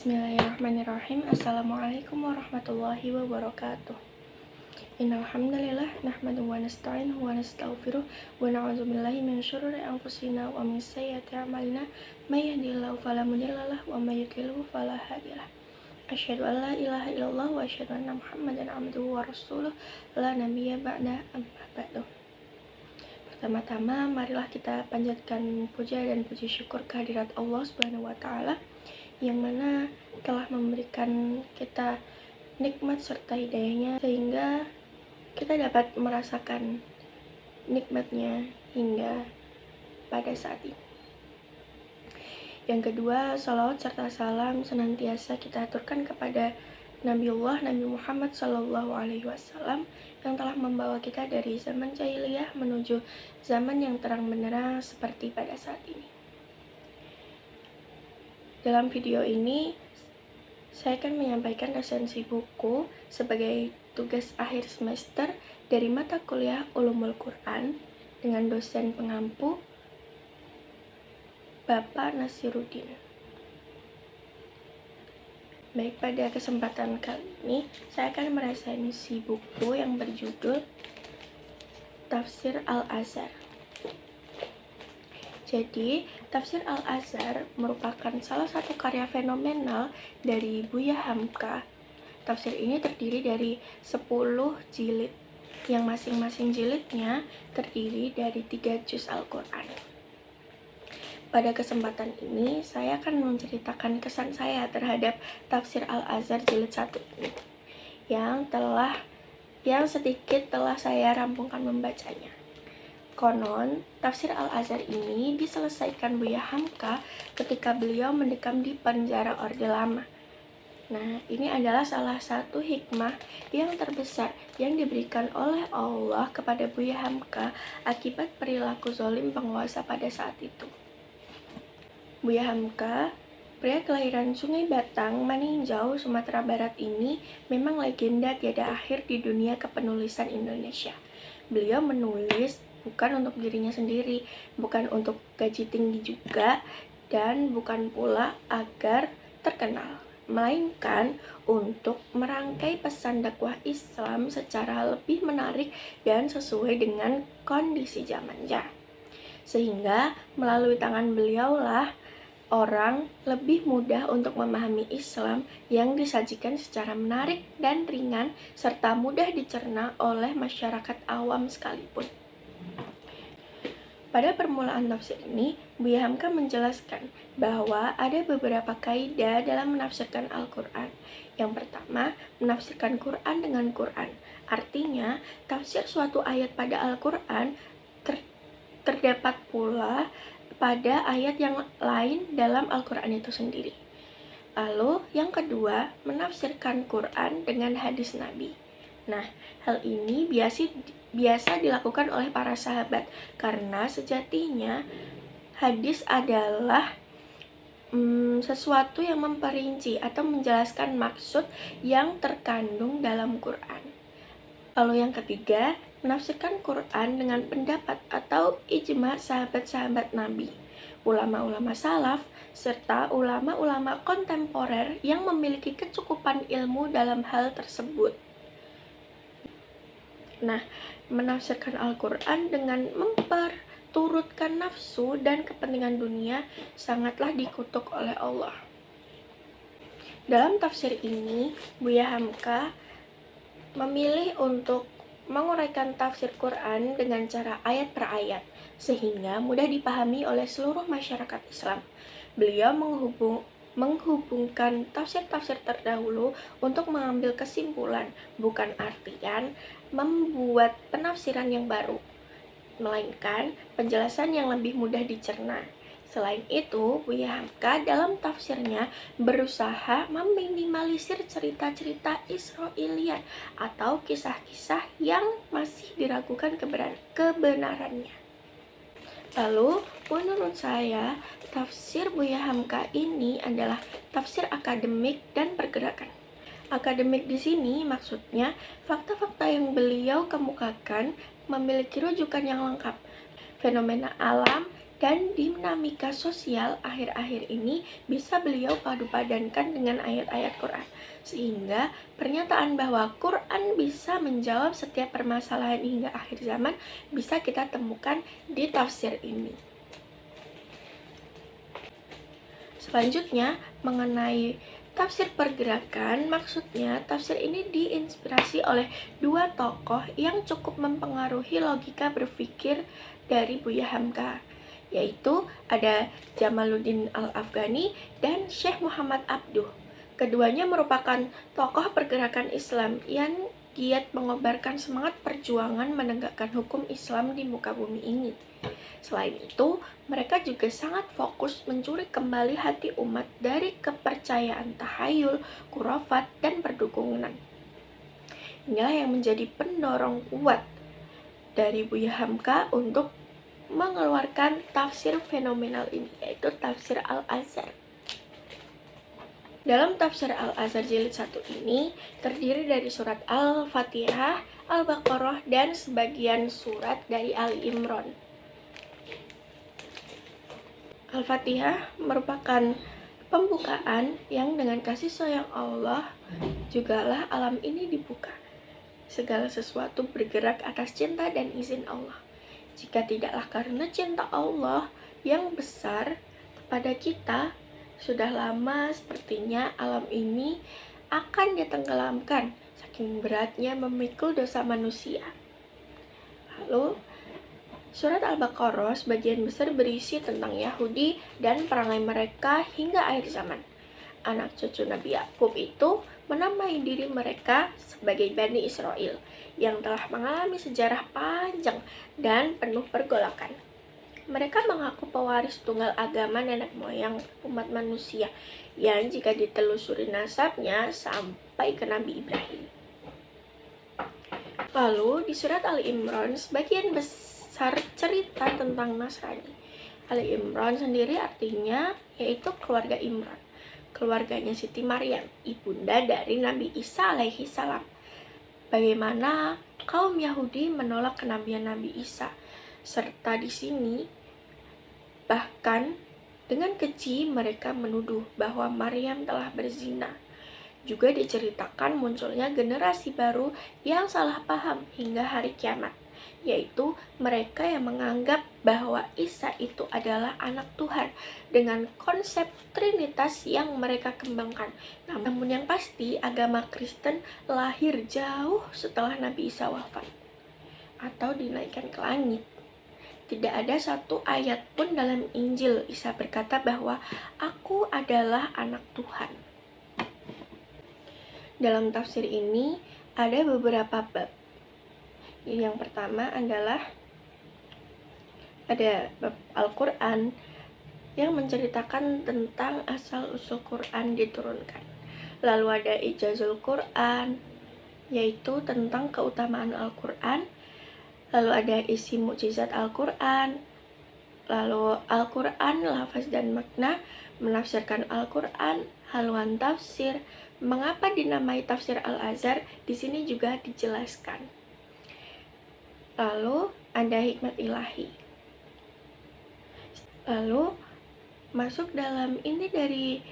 Bismillahirrahmanirrahim. Assalamualaikum warahmatullahi wabarakatuh. Innal hamdalillah nahmaduhu wa nasta'inuhu wa nastaghfiruh wa na'udzubillahi min syururi anfusina wa min sayyiati a'malina may yahdihillahu fala mudhillalah wa may yudlilhu fala hadiyalah. Asyhadu an la ilaha illallah wa asyhadu anna Muhammadan abduhu wa rasuluh la nabiyya ba'da amma ba'du. Pertama-tama marilah kita panjatkan puja dan puji syukur kehadirat Allah Subhanahu wa taala yang mana telah memberikan kita nikmat serta hidayahnya sehingga kita dapat merasakan nikmatnya hingga pada saat ini. Yang kedua, salawat serta salam senantiasa kita aturkan kepada Nabiullah Nabi Muhammad SAW yang telah membawa kita dari zaman jahiliyah menuju zaman yang terang benderang seperti pada saat ini. Dalam video ini, saya akan menyampaikan resensi buku sebagai tugas akhir semester dari mata kuliah Ulumul Quran dengan dosen pengampu Bapak Nasiruddin. Baik, pada kesempatan kali ini, saya akan meresensi buku yang berjudul Tafsir Al-Azhar. Jadi, Tafsir Al-Azhar merupakan salah satu karya fenomenal dari Buya Hamka. Tafsir ini terdiri dari 10 jilid, yang masing-masing jilidnya terdiri dari 3 juz Al-Quran. Pada kesempatan ini, saya akan menceritakan kesan saya terhadap Tafsir Al-Azhar jilid 1 ini, yang sedikit telah saya rampungkan membacanya. Konon, Tafsir Al-Azhar ini diselesaikan Buya Hamka ketika beliau mendekam di penjara Orde Lama. Nah, ini adalah salah satu hikmah yang terbesar yang diberikan oleh Allah kepada Buya Hamka akibat perilaku zalim penguasa pada saat itu. Buya Hamka, pria kelahiran Sungai Batang, Maninjau, Sumatera Barat ini memang legenda tiada akhir di dunia kepenulisan Indonesia. Beliau menulis bukan untuk dirinya sendiri, bukan untuk gaji tinggi juga, dan bukan pula agar terkenal, melainkan untuk merangkai pesan dakwah Islam secara lebih menarik dan sesuai dengan kondisi zamannya. Sehingga melalui tangan beliaulah orang lebih mudah untuk memahami Islam yang disajikan secara menarik dan ringan serta mudah dicerna oleh masyarakat awam sekalipun. Pada permulaan tafsir ini, Buya Hamka menjelaskan bahwa ada beberapa kaidah dalam menafsirkan Al-Quran. Yang pertama, menafsirkan Quran dengan Quran. Artinya, tafsir suatu ayat pada Al-Quran terdapat pula pada ayat yang lain dalam Al-Quran itu sendiri. Lalu, yang kedua, menafsirkan Quran dengan hadis Nabi. Nah, hal ini biasa dilakukan oleh para sahabat karena sejatinya hadis adalah sesuatu yang memperinci atau menjelaskan maksud yang terkandung dalam Quran. Lalu yang ketiga, menafsirkan Quran dengan pendapat atau ijma sahabat-sahabat Nabi, ulama-ulama salaf, serta ulama-ulama kontemporer yang memiliki kecukupan ilmu dalam hal tersebut. Nah, menafsirkan Al-Quran dengan memperturutkan nafsu dan kepentingan dunia sangatlah dikutuk oleh Allah. Dalam tafsir ini, Buya Hamka memilih untuk menguraikan tafsir Quran dengan cara ayat per ayat, sehingga mudah dipahami oleh seluruh masyarakat Islam. Beliau menghubungkan tafsir-tafsir terdahulu untuk mengambil kesimpulan, bukan artian membuat penafsiran yang baru, melainkan penjelasan yang lebih mudah dicerna. Selain itu, Buya Hamka dalam tafsirnya berusaha meminimalisir cerita-cerita Israiliyat atau kisah-kisah yang masih diragukan kebenarannya. Lalu, menurut saya, tafsir Buya Hamka ini adalah tafsir akademik dan pergerakan. Akademik di sini maksudnya fakta-fakta yang beliau kemukakan memiliki rujukan yang lengkap, fenomena alam Dan dinamika sosial akhir-akhir ini bisa beliau padupadankan dengan ayat-ayat Quran. Sehingga pernyataan bahwa Quran bisa menjawab setiap permasalahan hingga akhir zaman bisa kita temukan di tafsir ini. Selanjutnya, mengenai tafsir pergerakan, maksudnya tafsir ini diinspirasi oleh dua tokoh yang cukup mempengaruhi logika berpikir dari Buya Hamka, yaitu ada Jamaluddin Al-Afghani dan Syekh Muhammad Abduh. Keduanya merupakan tokoh pergerakan Islam yang giat mengobarkan semangat perjuangan menegakkan hukum Islam di muka bumi ini. Selain itu, mereka juga sangat fokus mencuri kembali hati umat dari kepercayaan tahayul, khurafat, dan perdukunan. Inilah yang menjadi pendorong kuat dari Buya Hamka untuk mengeluarkan tafsir fenomenal ini, yaitu tafsir Al-Azhar. Dalam tafsir Al-Azhar jilid 1 ini terdiri dari surat Al-Fatihah, Al-Baqarah, dan sebagian surat dari Ali Imran. Al-Fatihah merupakan pembukaan yang dengan kasih sayang Allah jugalah alam ini dibuka. Segala sesuatu bergerak atas cinta dan izin Allah. Jika tidaklah karena cinta Allah yang besar kepada kita, sudah lama sepertinya alam ini akan ditenggelamkan saking beratnya memikul dosa manusia. Lalu, surat Al-Baqarah sebagian besar berisi tentang Yahudi dan perangai mereka hingga akhir zaman. Anak cucu Nabi Yakub itu menamai diri mereka sebagai Bani Israel yang telah mengalami sejarah panjang dan penuh pergolakan. Mereka mengaku pewaris tunggal agama nenek moyang umat manusia yang jika ditelusuri nasabnya sampai ke Nabi Ibrahim. Lalu di surat Ali Imran sebagian besar cerita tentang Nasrani. Ali Imran sendiri artinya yaitu keluarga Imran. Keluarganya Siti Maryam, ibunda dari Nabi Isa alaihi salam. Bagaimana kaum Yahudi menolak kenabian Nabi Isa, serta di sini bahkan dengan keji mereka menuduh bahwa Maryam telah berzina. Juga diceritakan munculnya generasi baru yang salah paham hingga hari kiamat, yaitu mereka yang menganggap bahwa Isa itu adalah anak Tuhan dengan konsep trinitas yang mereka kembangkan. Namun yang pasti agama Kristen lahir jauh setelah Nabi Isa wafat atau dinaikkan ke langit. Tidak ada satu ayat pun dalam Injil Isa berkata bahwa aku adalah anak Tuhan. Dalam tafsir ini ada beberapa bab. Yang pertama adalah ada bab Al-Quran yang menceritakan tentang asal-usul Quran diturunkan. Lalu ada Ijazul Quran, yaitu tentang keutamaan Al-Quran. Lalu ada isi mukjizat Al-Quran. Lalu Al-Quran, lafaz dan makna, menafsirkan Al-Quran, haluan tafsir, mengapa dinamai tafsir Al-Azhar, di sini juga dijelaskan. Lalu ada hikmat ilahi. Lalu masuk dalam inti dari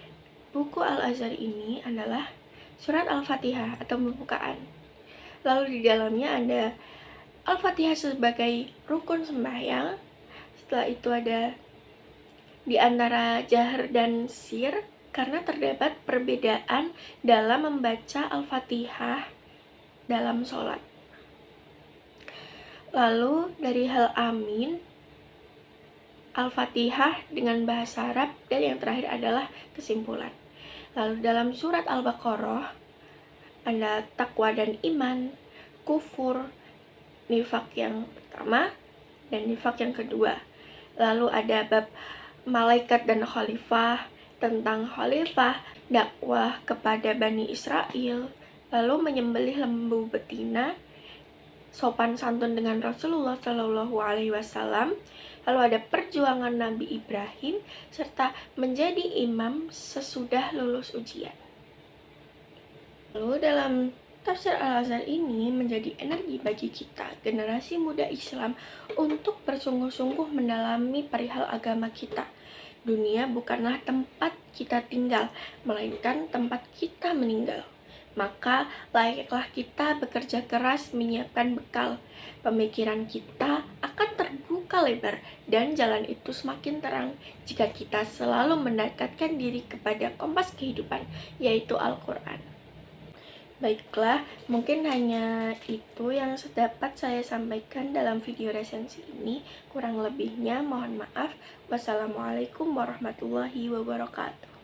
buku Al-Azhar ini adalah surat Al-Fatihah atau pembukaan. Lalu di dalamnya ada Al-Fatihah sebagai rukun sembahyang. Setelah itu ada di antara jahar dan sir, karena terdapat perbedaan dalam membaca Al-Fatihah dalam sholat. Lalu dari hal amin, Al-Fatihah dengan bahasa Arab, dan yang terakhir adalah kesimpulan. Lalu dalam surat Al-Baqarah ada takwa dan iman, kufur, nifak yang pertama dan nifak yang kedua. Lalu ada bab malaikat dan khalifah, tentang khalifah, dakwah kepada Bani Israel, lalu menyembelih lembu betina, sopan santun dengan Rasulullah Shallallahu Alaihi Wasallam, lalu ada perjuangan Nabi Ibrahim, serta menjadi imam sesudah lulus ujian. Lalu dalam Tafsir Al-Azhar ini menjadi energi bagi kita, generasi muda Islam, untuk bersungguh-sungguh mendalami perihal agama kita. Dunia bukanlah tempat kita tinggal, melainkan tempat kita meninggal. Maka layaklah kita bekerja keras menyiapkan bekal. Pemikiran kita akan terbuka lebar dan jalan itu semakin terang jika kita selalu mendekatkan diri kepada kompas kehidupan, yaitu Al-Quran. Baiklah, mungkin hanya itu yang dapat saya sampaikan dalam video resensi ini. Kurang lebihnya mohon maaf. Wassalamualaikum warahmatullahi wabarakatuh.